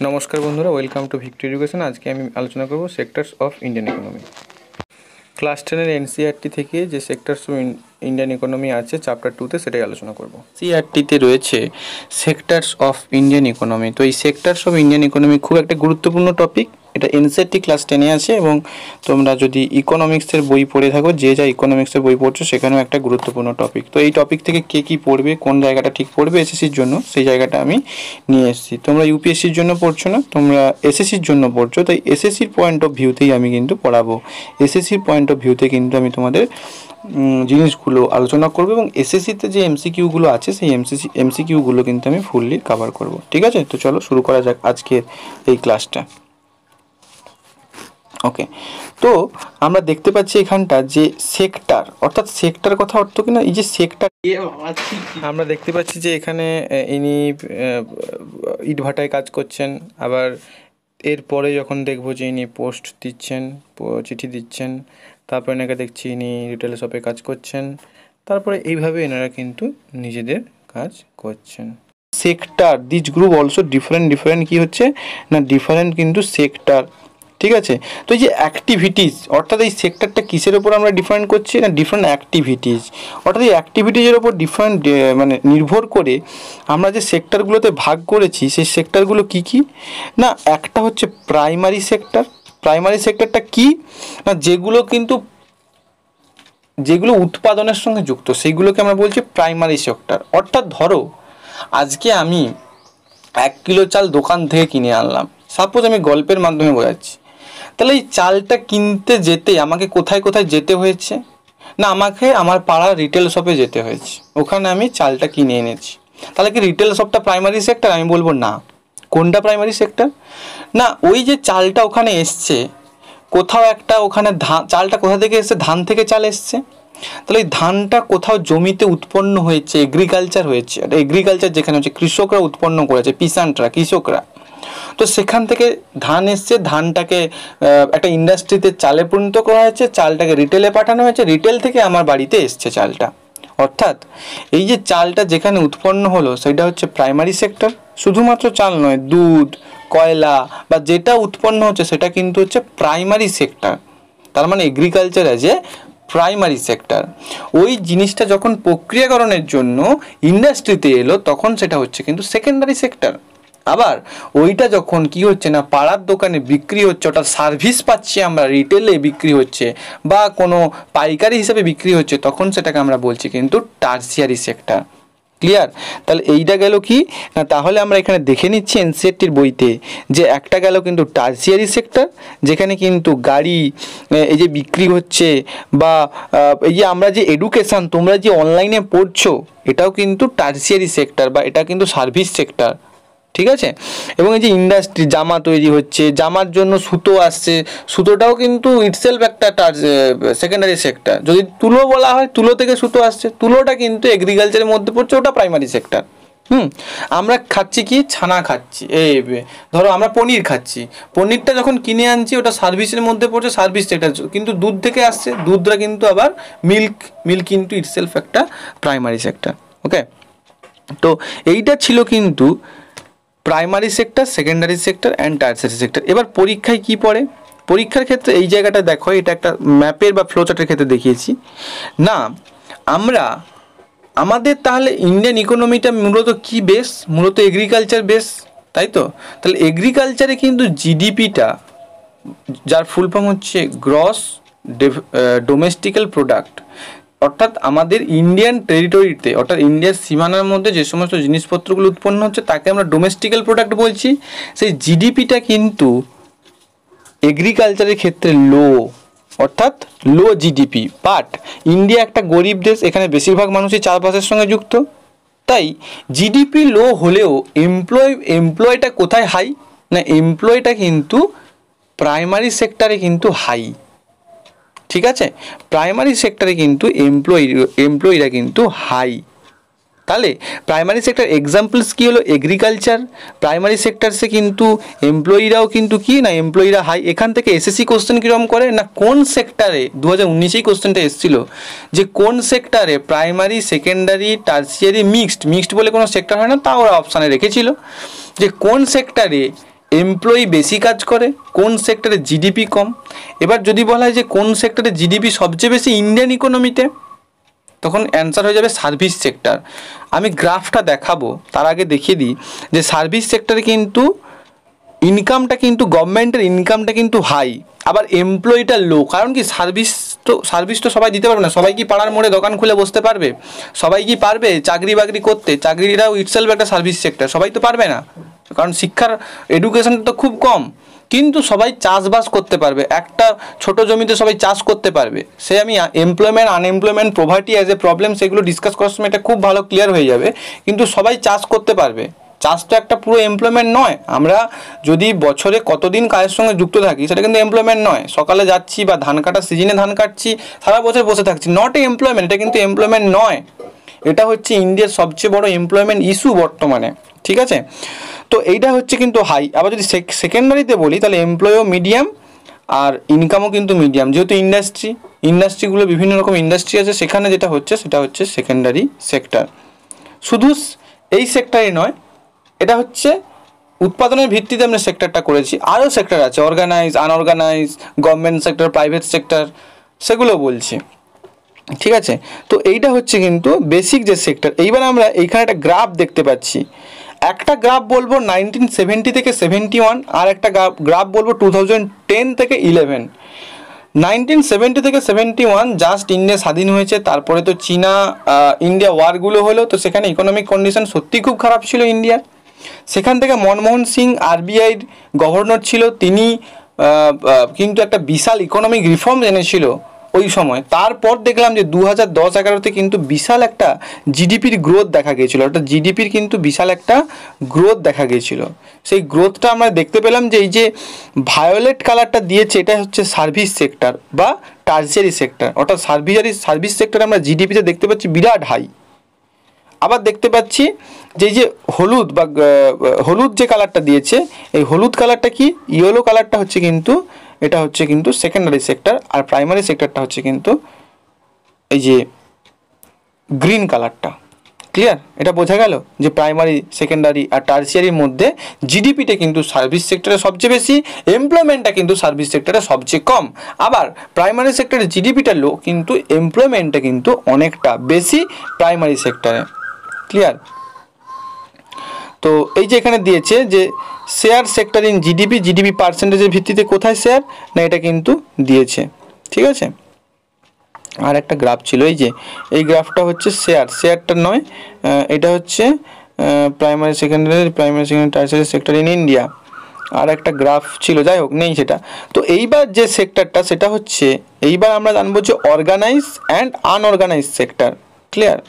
नमस्कार बंधुरा welcome to victory education. আজকে আমি আলোচনা করব sectors of Indian economy. Class 10 NCERT থেকে যে সেক্টরস অফ ইন্ডিয়ান ইকোনমি আছে চ্যাপ্টার 2 তে সেটাই আলোচনা করব। সিইআরটিতে রয়েছে সেক্টরস অফ ইন্ডিয়ান ইকোনমি। তো এই সেক্টরস অফ ইন্ডিয়ান ইকোনমি খুব একটা গুরুত্বপূর্ণ টপিক। এটা এনসিইআরটি ক্লাস 10 এ আছে এবং তোমরা যদি ইকোনমিক্সের বই পড়ে থাকো, যে যা ইকোনমিক্সের বই পড়ছো সেখানেও একটা গুরুত্বপূর্ণ টপিক। তো এই টপিক থেকে কে কী পড়বে, কোন জায়গাটা ঠিক পড়বে এসএসসির জন্য, সেই জায়গাটা আমি নিয়ে এসেছি। তোমরা ইউপিএসসির জন্য পড়ছো না, তোমরা এসএসসির জন্য পড়ছো, তাই এসএসসির পয়েন্ট অফ ভিউতেই আমি কিন্তু পড়াবো। এসএসসির পয়েন্ট অফ ভিউতে কিন্তু আমি তোমাদের জিনিসগুলো আলোচনা করবো এবং এসএসসিতে যে এমসিকিউগুলো আছে সেই এমসিকিউগুলো কিন্তু আমি ফুললি কভার করব। ঠিক আছে, তো চলো শুরু করা যাক আজকের এই ক্লাসটা। ওকে, তো আমরা দেখতে পাচ্ছি এখানটা যে সেক্টর, অর্থাৎ সেক্টর কথা অর্থ কিনা এই যে সেক্টর, আমরা দেখতে পাচ্ছি যে এখানে ইনি ইটভাটায় কাজ করছেন, আবার এরপরে যখন দেখবো যে ইনি পোস্ট দিচ্ছেন, চিঠি দিচ্ছেন, তারপরে এনাকে দেখছি ইনি রিটেল শপে কাজ করছেন, তারপরে এইভাবে এনারা কিন্তু নিজেদের কাজ করছেন। Sector this group also different কি হচ্ছে না, ডিফারেন্ট কিন্তু সেক্টর। ঠিক আছে, তো এই যে অ্যাক্টিভিটিস, অর্থাৎ এই সেক্টরটা কিসের ওপর আমরা ডিফারেন্ট করছি না, ডিফারেন্ট অ্যাক্টিভিটিস, অর্থাৎ এই অ্যাক্টিভিটিজের ওপর ডিফারেন্ট মানে নির্ভর করে আমরা যে সেক্টরগুলোতে ভাগ করেছি সেই সেক্টরগুলো কি কি না, একটা হচ্ছে প্রাইমারি সেক্টর। প্রাইমারি সেক্টরটা কি না, যেগুলো উৎপাদনের সঙ্গে যুক্ত সেইগুলোকে আমরা বলছি প্রাইমারি সেক্টর। অর্থাৎ ধরো আজকে আমি 1 কিলো চাল দোকান থেকে কিনে আনলাম, সাপোজ আমি গল্পের মাধ্যমে বোঝাচ্ছি, তাহলে এই চালটা কিনতে যেতে আমাকে কোথায় কোথায় যেতে হয়েছে না, আমাকে আমার পাড়ার রিটেল শপে যেতে হয়েছে, ওখানে আমি চালটা কিনে এনেছি। তাহলে কি রিটেল শপটা প্রাইমারি সেক্টর? আমি বলবো না। কোনটা প্রাইমারি সেক্টর না, ওই যে চালটা ওখানে এসছে, কোথাও একটা ওখানে চালটা কোথা থেকে এসছে, ধান থেকে চাল এসছে, তাহলে এই ধানটা কোথাও জমিতে উৎপন্ন হয়েছে, এগ্রিকালচার হয়েছে, এগ্রিকালচার যেখানে হচ্ছে কৃষকরা উৎপন্ন করেছে, পিসান্টরা, কৃষকরা, তো সেখান থেকে ধান এসছে, ধানটাকে একটা ইন্ডাস্ট্রিতে চালে পরিণত করা হয়েছে, চালটাকে রিটেলে পাঠানো হয়েছে, রিটেল থেকে আমার বাড়িতে এসছে চালটা। অর্থাৎ এই যে চালটা যেখানে উৎপন্ন হলো সেটা হচ্ছে প্রাইমারি সেক্টর। শুধুমাত্র চাল নয়, দুধ, কয়লা বা যেটা উৎপন্ন হচ্ছে সেটা কিন্তু হচ্ছে প্রাইমারি সেক্টর। তার মানে agriculture as a primary sector. ওই জিনিসটা যখন প্রক্রিয়াকরণের জন্য ইন্ডাস্ট্রিতে এলো তখন সেটা হচ্ছে কিন্তু সেকেন্ডারি সেক্টর। আবার ওইটা যখন কি হচ্ছে না, পাড়ার দোকানে বিক্রি হচ্ছে, ওটা সার্ভিস পাচ্ছি আমরা, রিটেলে বিক্রি হচ্ছে বা কোনো পাইকারি হিসাবে বিক্রি হচ্ছে, তখন সেটাকে আমরা বলছি কিন্তু টার্সিয়ারি সেক্টর। ক্লিয়ার? তাহলে এইটা গেল কি না, তাহলে আমরা এখানে দেখে নিচ্ছি এনসিইআরটির বইতে যে একটা গেল কিন্তু টার্সিয়ারি সেক্টর, যেখানে কিন্তু গাড়ি এই যে বিক্রি হচ্ছে, বা এই যে আমরা যে এডুকেশান তোমরা যে অনলাইনে পড়ছো এটাও কিন্তু টার্সিয়ারি সেক্টর বা এটা কিন্তু সার্ভিস সেক্টর। ঠিক আছে, এবং এই যে ইন্ডাস্ট্রি, জামা তৈরি হচ্ছে, জামার জন্য সুতো আসছে, সুতোটাও কিন্তু ইটসেলফ একটা সেকেন্ডারি সেক্টর। যদি তুলো বলা হয়, তুলো থেকে সুতো আসছে, তুলোটা কিন্তু এগ্রিকালচারের মধ্যে পড়ছে, ওটা প্রাইমারি সেক্টর। আমরা খাচ্ছি কি, ছানা খাচ্ছি, এই ধরো আমরা পনির খাচ্ছি, পনিরটা যখন কিনে আনছি ওটা সার্ভিসের মধ্যে পড়ছে, সার্ভিস সেক্টর। কিন্তু দুধ থেকে আসছে, দুধটা কিন্তু আবার মিল্ক কিন্তু ইটসেলফ একটা প্রাইমারি সেক্টর। ওকে, তো এইটা ছিল কিন্তু primary sector, secondary sector and tertiary sector. এবার পরীক্ষায় কি পড়ে, পরীক্ষার ক্ষেত্রে এই জায়গাটা দেখো, এটা একটা ম্যাপের বা ফ্লোচার্টের ক্ষেত্রে দেখিয়েছি না। আমাদের তাহলে ইন্ডিয়ান ইকোনমিটা মূলত কি বেস, মূলত এগ্রিকালচার বেস, তাই তো? তাহলে এগ্রিকালচারে কিন্তু জিডিপিটা, যার ফুল ফর্ম হচ্ছে গ্রস ডোমেস্টিক্যাল প্রোডাক্ট, অর্থাৎ আমাদের ইন্ডিয়ান টেরিটরিতে, অর্থাৎ ইন্ডিয়ার সীমানার মধ্যে যে সমস্ত জিনিসপত্রগুলো উৎপন্ন হচ্ছে তাকে আমরা ডোমেস্টিক্যাল প্রোডাক্ট বলছি। সেই জিডিপিটা কিন্তু এগ্রিকালচারের ক্ষেত্রে লো, অর্থাৎ লো জিডিপি। বাট ইন্ডিয়া একটা গরিব দেশ, এখানে বেশিরভাগ মানুষই চাষবাসের সঙ্গে যুক্ত, তাই জিডিপি লো হলেও এমপ্লয়টা কোথায় হাই না, এমপ্লয়টা কিন্তু প্রাইমারি সেক্টরে কিন্তু হাই। ঠিক আছে, প্রাইমারি সেক্টরে কিন্তু এমপ্লয়িরা কিন্তু হাই। তাহলে প্রাইমারি সেক্টর এক্সাম্পলস কী হলো, এগ্রিকালচার, প্রাইমারি সেক্টরসে কিন্তু এমপ্লয়িরাও কিন্তু কি না, এমপ্লয়িরা হাই। এখান থেকে এসএসসি কোশ্চেন কীরকম করে না, কোন সেক্টরে 2019এই কোশ্চেনটা এসেছিল যে কোন সেক্টরে প্রাইমারি, সেকেন্ডারি, টার্সিয়ারি, মিক্সড বলে কোনো সেক্টর হয় না, তা ওরা অপশানে রেখেছিল যে কোন সেক্টরে এমপ্লয়ি বেশি কাজ করে, কোন সেক্টরে জিডিপি কম। এবার যদি বলা হয় যে কোন সেক্টরে জিডিপি সবচেয়ে বেশি ইন্ডিয়ান ইকোনমিতে, তখন অ্যান্সার হয়ে যাবে সার্ভিস সেক্টর। আমি গ্রাফটা দেখাবো, তার আগে দেখিয়ে দিই যে সার্ভিস সেক্টরে কিন্তু ইনকামটা কিন্তু গভর্নমেন্টের ইনকামটা কিন্তু হাই, আবার এমপ্লয়িটা লো। কারণ কি সার্ভিস তো সবাই দিতে পারবে না। সবাই কি পাড়ার মোড়ে দোকান খুলে বসতে পারবে? সবাই কি পারবে চাকরি বাকরি করতে? চাকরিটাও ইটসেলফ একটা সার্ভিস সেক্টর, সবাই তো পারবে না, কারণ শিক্ষার এডুকেশনটা তো খুব কম। কিন্তু সবাই চাষবাস করতে পারবে, একটা ছোট জমিতে সবাই চাষ করতে পারবে। সে আমি employment, unemployment, poverty as a problem সেগুলো ডিসকাস করার সময় এটা খুব ভালো ক্লিয়ার হয়ে যাবে। কিন্তু সবাই চাষ করতে পারবে, চাষ তো একটা পুরো এমপ্লয়মেন্ট নয়। আমরা যদি বছরে কতদিন কাজের সঙ্গে যুক্ত থাকি সেটা কিন্তু এমপ্লয়মেন্ট নয়। সকালে যাচ্ছি বা ধান কাটার সিজনে ধান কাটছি, সারা বছর বসে থাকছি, নট এ এমপ্লয়মেন্ট, এটা কিন্তু এমপ্লয়মেন্ট নয়। এটা হচ্ছে ইন্ডিয়ার সবচেয়ে বড় এমপ্লয়মেন্ট ইস্যু বর্তমানে, ঠিক আছে? তো এইটা হচ্ছে কিন্তু হাই। আবার যদি সেকেন্ডারিতে বলি তাহলে এমপ্লয়ও মিডিয়াম আর ইনকামও কিন্তু মিডিয়াম, যেহেতু ইন্ডাস্ট্রিগুলো বিভিন্ন রকম ইন্ডাস্ট্রি আছে, সেখানে যেটা হচ্ছে সেটা হচ্ছে সেকেন্ডারি সেক্টর। শুধু এই সেক্টরই নয়, এটা হচ্ছে উৎপাদনের ভিত্তিতে আমরা সেক্টরটা করেছি, আরও সেক্টর আছে, organise, unorganise, government sector, private sector, সেগুলো বলছি, ঠিক আছে? তো এইটা হচ্ছে কিন্তু বেসিক যে সেক্টর। এইবার আমরা এইখানে একটা গ্রাফ দেখতে পাচ্ছি। একটা গ্রাফ বলবো 1970 থেকে 71, আর একটা গ্রাফ বলবো 2010 থেকে 11। 1970 থেকে 71 জাস্ট ইন্ডিয়া স্বাধীন হয়েছে, তারপরে তো চীনা ইন্ডিয়া ওয়ারগুলো হলো, তো সেখানে ইকোনমিক কন্ডিশন সত্যিই খুব খারাপ ছিল ইন্ডিয়ার। সেখান থেকে মনমোহন সিং আরবিআইর গভর্নর ছিল, তিনি কিন্তু একটা বিশাল ইকোনমিক রিফর্ম এনেছিল ওই সময়। তারপর দেখলাম যে 2010-11তে কিন্তু বিশাল একটা জিডিপির গ্রোথ দেখা গিয়েছিল, অর্থাৎ জিডিপির কিন্তু বিশাল একটা গ্রোথ দেখা গিয়েছিল। সেই গ্রোথটা আমরা দেখতে পেলাম যে এই যে ভায়োলেট কালারটা দিয়েছে, এটা হচ্ছে সার্ভিস সেক্টর বা টার্সিয়ারি সেক্টর, অর্থাৎ সার্ভিস সেক্টর আমরা জিডিপিতে দেখতে পাচ্ছি বিরাট হাই। আবার দেখতে পাচ্ছি যে এই যে হলুদ যে কালারটা দিয়েছে, এই হলুদ কালারটা কি, ইয়েলো কালারটা হচ্ছে কিন্তু এটা হচ্ছে কিন্তু সেকেন্ডারি সেক্টর, আর প্রাইমারি সেক্টরটা হচ্ছে কিন্তু এই যে গ্রিন কালারটা। ক্লিয়ার? এটা বোঝা গেল যে প্রাইমারি, সেকেন্ডারি আর টার্সিয়ারির মধ্যে জিডিপিটা কিন্তু সার্ভিস সেক্টরে সবচেয়ে বেশি, এমপ্লয়মেন্টটা কিন্তু সার্ভিস সেক্টরে সবচেয়ে কম। আবার প্রাইমারি সেক্টরে জিডিপিটা লো, কিন্তু এমপ্লয়মেন্টটা কিন্তু অনেকটা বেশি প্রাইমারি সেক্টরে। ক্লিয়ার? তো এই যে এখানে দিয়েছে যে শেয়ার সেক্টর ইন জিডিপি পার্সেন্টেজের ভিত্তিতে কোথায় শেয়ার, না এটা কিন্তু দিয়েছে, ঠিক আছে? আর একটা গ্রাফ ছিল, এই যে এই গ্রাফটা হচ্ছে শেয়ারটা নয়, এটা হচ্ছে primary secondary tertiary sector in India. আর একটা গ্রাফ ছিল, যাই হোক নেই সেটা। তো এইবার যে সেক্টরটা সেটা হচ্ছে, এইবার আমরা জানবো যে organise and unorganise sector. Clear?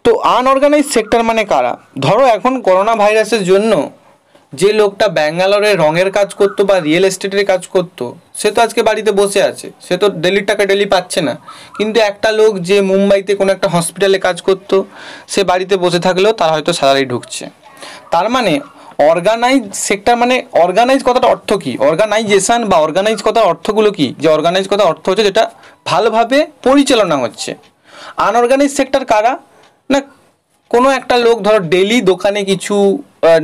তো আনঅর্গানাইজ সেক্টর মানে কারা? ধরো এখন করোনা ভাইরাসের জন্য যে লোকটা ব্যাঙ্গালোরে রঙের কাজ করতো বা রিয়েল এস্টেটের কাজ করতো, সে তো আজকে বাড়িতে বসে আছে, সে তো ডেলির টাকা ডেলি পাচ্ছে না। কিন্তু একটা লোক যে মুম্বাইতে কোনো একটা হসপিটালে কাজ করতো, সে বাড়িতে বসে থাকলেও তার হয়তো স্যালারি ঢুকছে। তার মানে অর্গানাইজ সেক্টর মানে, অর্গানাইজ কথাটা অর্থ কী, অর্গানাইজেশন বা অর্গানাইজ কথার অর্থগুলো কী? যে অর্গানাইজ কথার অর্থ হচ্ছে যেটা ভালোভাবে পরিচালনা হচ্ছে। আনঅর্গানাইজ সেক্টর কারা? না কোনো একটা লোক ধরো ডেলি দোকানে কিছু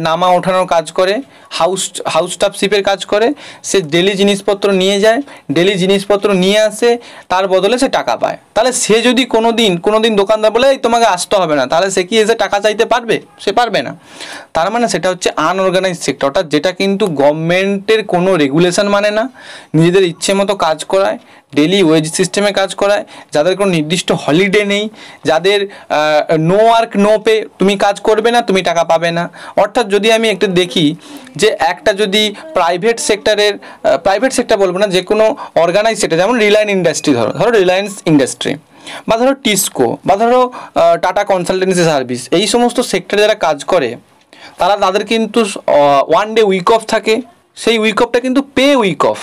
নামা ওঠানোর কাজ করে, হাউস স্টাফশিপের কাজ করে, সে ডেলি জিনিসপত্র নিয়ে যায়, ডেলি জিনিসপত্র নিয়ে আসে, তার বদলে সে টাকা পায়। তাহলে সে যদি কোনো দিন দোকানদার বলে এই তোমাকে আসতে হবে না, তাহলে সে কি এসে টাকা চাইতে পারবে? সে পারবে না। তার মানে সেটা হচ্ছে আনঅর্গানাইজ সেক্টর, অর্থাৎ যেটা কিন্তু গভর্নমেন্টের কোনো রেগুলেশন মানে না, নিজেদের ইচ্ছে মতো কাজ করায়, ডেলি ওয়েজ সিস্টেমে কাজ করায়, যাদের কোনো নির্দিষ্ট হলিডে নেই, যাদের নো ওয়ার্ক নো পে, তুমি কাজ করবে না তুমি টাকা পাবে না। অর্থাৎ যদি আমি একটু দেখি যে একটা যদি প্রাইভেট সেক্টর বলবো না, যে কোনো অর্গানাইজ সেক্টর, যেমন রিলায়েন্স ইন্ডাস্ট্রি, ধরো রিলায়েন্স ইন্ডাস্ট্রি, বা ধরো টিস্কো, বা ধরো টাটা কনসালটেন্সি সার্ভিস, এই সমস্ত সেক্টরে যারা কাজ করে তাদের কিন্তু ওয়ান ডে উইক অফ থাকে, সেই উইক অফটা কিন্তু পে উইক অফ।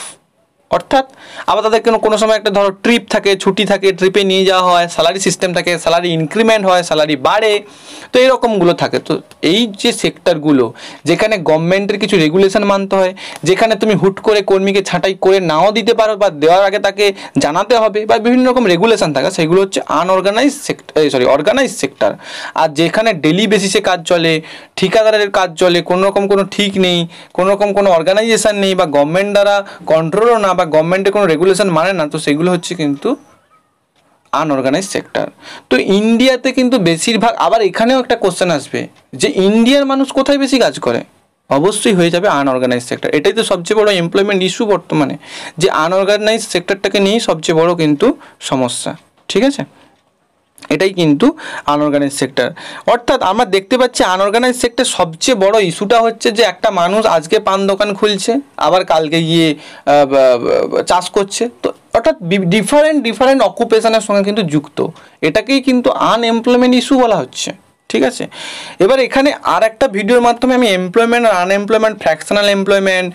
অর্থাৎ আবার তাদের কোনো সময় একটা ধরো ট্রিপ থাকে, ছুটি থাকে, ট্রিপে নিয়ে যাওয়া হয়, স্যালারি সিস্টেম থাকে, স্যালারি ইনক্রিমেন্ট হয়, স্যালারি বাড়ে, তো এরকমগুলো থাকে। তো এই যে সেক্টরগুলো যেখানে গভর্নমেন্টের কিছু রেগুলেশন মানতে হয়, যেখানে তুমি হুট করে কর্মীকে ছাঁটাই করে নাও দিতে পারো বা দেওয়ার আগে তাকে জানাতে হবে বা বিভিন্ন রকম রেগুলেশন থাকে, সেগুলো হচ্ছে আনঅর্গানাইজ সেক্টর, অর্গানাইজ সেক্টর। আর যেখানে ডেলি বেসিসে কাজ চলে, ঠিকাদারের কাজ চলে, কোনো রকম কোনো ঠিক নেই, কোনো রকম কোনো অর্গানাইজেশন নেই বা গভর্নমেন্ট দ্বারা কন্ট্রোলও না বা গভর্নমেন্টের কোনো রেগুলেশন মানে না, তো সেগুলো হচ্ছে কিন্তু আনঅর্গানাইজ সেক্টর। তো ইন্ডিয়াতে কিন্তু বেশিরভাগ, আবার এখানেও একটা কোশ্চেন আসবে যে ইন্ডিয়ার মানুষ কোথায় বেশি কাজ করে, অবশ্যই হয়ে যাবে আনঅর্গানাইজ সেক্টর। এটাই তো সবচেয়ে বড় এমপ্লয়মেন্ট ইস্যু বর্তমানে, যে আনঅর্গানাইজ সেক্টরটাকে নিয়েই সবচেয়ে বড় কিন্তু সমস্যা। ঠিক আছে, এটাই কিন্তু আনঅর্গানাইজ সেক্টর। অর্থাৎ আমরা দেখতে পাচ্ছি আনঅর্গানাইজ সেক্টর সবচেয়ে বড় ইস্যুটা হচ্ছে যে একটা মানুষ আজকে পান দোকান খুলছে, আবার কালকে গিয়ে চাষ করছে, তো অর্থাৎ ডিফারেন্ট অকুপেশনের সঙ্গে কিন্তু যুক্ত, এটাকেই কিন্তু আনএমপ্লয়মেন্ট ইস্যু বলা হচ্ছে। ঠিক আছে, এবার এখানে আর একটা ভিডিওর মাধ্যমে আমি এমপ্লয়মেন্ট আর unemployment, fractional employment,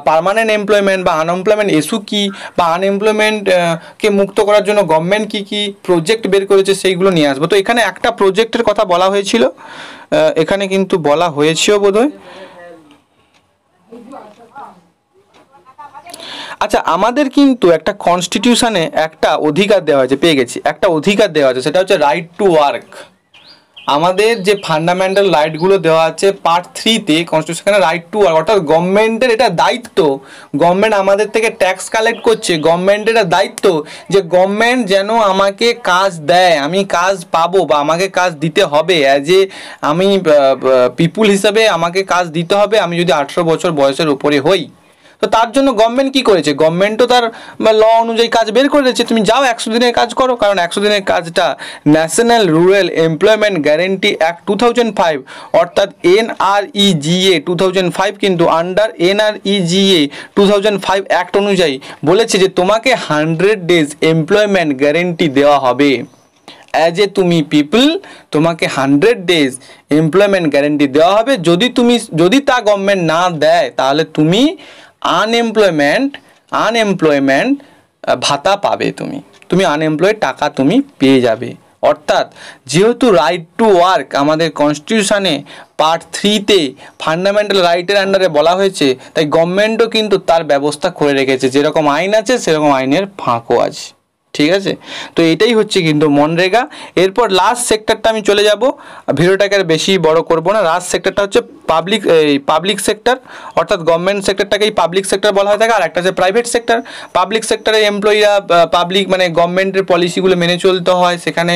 permanent employment বা আনএমপ্লয়মেন্ট ইস্যু কী বা আনএমপ্লয়মেন্ট কে মুক্ত করার জন্য গভর্নমেন্ট কী কী প্রজেক্ট বের করেছে সেইগুলো নিয়ে আসবো। তো এখানে একটা প্রজেক্টের কথা বলা হয়েছিল, এখানে কিন্তু বলা হয়েছেও বোধহয়। আচ্ছা, আমাদের কিন্তু একটা কনস্টিটিউশনে একটা অধিকার দেওয়া হয়েছে, পেয়ে গেছি একটা অধিকার দেওয়া আছে, সেটা হচ্ছে রাইট টু ওয়ার্ক। আমাদের যে ফান্ডামেন্টাল রাইটগুলো দেওয়া আছে পার্ট 3-তে কনস্টিটিউশনে, রাইট টু ওয়ার্ক, অর্থাৎ গভর্নমেন্টের এটা দায়িত্ব, গভর্নমেন্ট আমাদের থেকে ট্যাক্স কালেক্ট করছে, গভর্নমেন্টের এটা দায়িত্ব যে গভর্নমেন্ট যেন আমাকে কাজ দেয়, আমি কাজ পাবো বা আমাকে কাজ দিতে হবে, অ্যাজ এ আমি পিপুল হিসাবে আমাকে কাজ দিতে হবে, আমি যদি 18 বছর বয়সের উপরে হই। তো তার জন্য গভর্নমেন্ট কী করেছে, গভর্নমেন্টও তার ল অনুযায়ী কাজ বের করে দিয়েছে, তুমি যাও 100 দিনের কাজ করো, কারণ 100 দিনের কাজটা national rural employment guarantee act 2005 অর্থাৎ NREGA 2005 কিন্তু আন্ডার NREGA 2005 অ্যাক্ট অনুযায়ী বলেছে যে তোমাকে 100 ডেজ এমপ্লয়মেন্ট গ্যারেন্টি দেওয়া হবে। অ্যাজ এ তুমি পিপল, তোমাকে 100 ডেজ এমপ্লয়মেন্ট গ্যারেন্টি দেওয়া হবে। যদি তা গভর্নমেন্ট না দেয় তাহলে তুমি আনএমপ্লয়মেন্ট ভাতা পাবে, তুমি আনএমপ্লয়েড টাকা তুমি পেয়ে যাবে। অর্থাৎ যেহেতু রাইট টু ওয়ার্ক আমাদের কনস্টিটিউশনে পার্ট 3-তে ফান্ডামেন্টাল রাইটের আন্ডারে বলা হয়েছে, তাই গভর্নমেন্টও কিন্তু তার ব্যবস্থা করে রেখেছে, যেরকম আইন আছে সেরকম আইনের ফাঁকও আছে। ঠিক আছে, তো এটাই হচ্ছে কিন্তু মনরেগা। এরপর লাস্ট সেক্টরটা আমি চলে যাব, ভিডিওটাকে আর বেশি বড় করব না। লাস্ট সেক্টরটা হচ্ছে পাবলিক সেক্টর, অর্থাৎ গভর্নমেন্ট সেক্টরটাকেই পাবলিক সেক্টর বলা হয়ে থাকে, আর একটা হচ্ছে প্রাইভেট সেক্টর। পাবলিক সেক্টরের এমপ্লয়িরা পাবলিক মানে গভর্নমেন্টের পলিসিগুলো মেনে চলতে হয়, সেখানে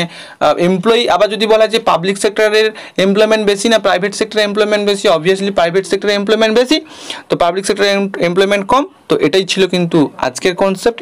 এমপ্লয়ি। আবার যদি বলা যে পাবলিক সেক্টরের এমপ্লয়মেন্ট বেশি না প্রাইভেট সেক্টরের এমপ্লয়মেন্ট বেশি, অবভিয়াসলি প্রাইভেট সেক্টরের এমপ্লয়মেন্ট বেশি, তো পাবলিক সেক্টরের এমপ্লয়মেন্ট কম। তো এটাই ছিল কিন্তু আজকের কনসেপ্ট।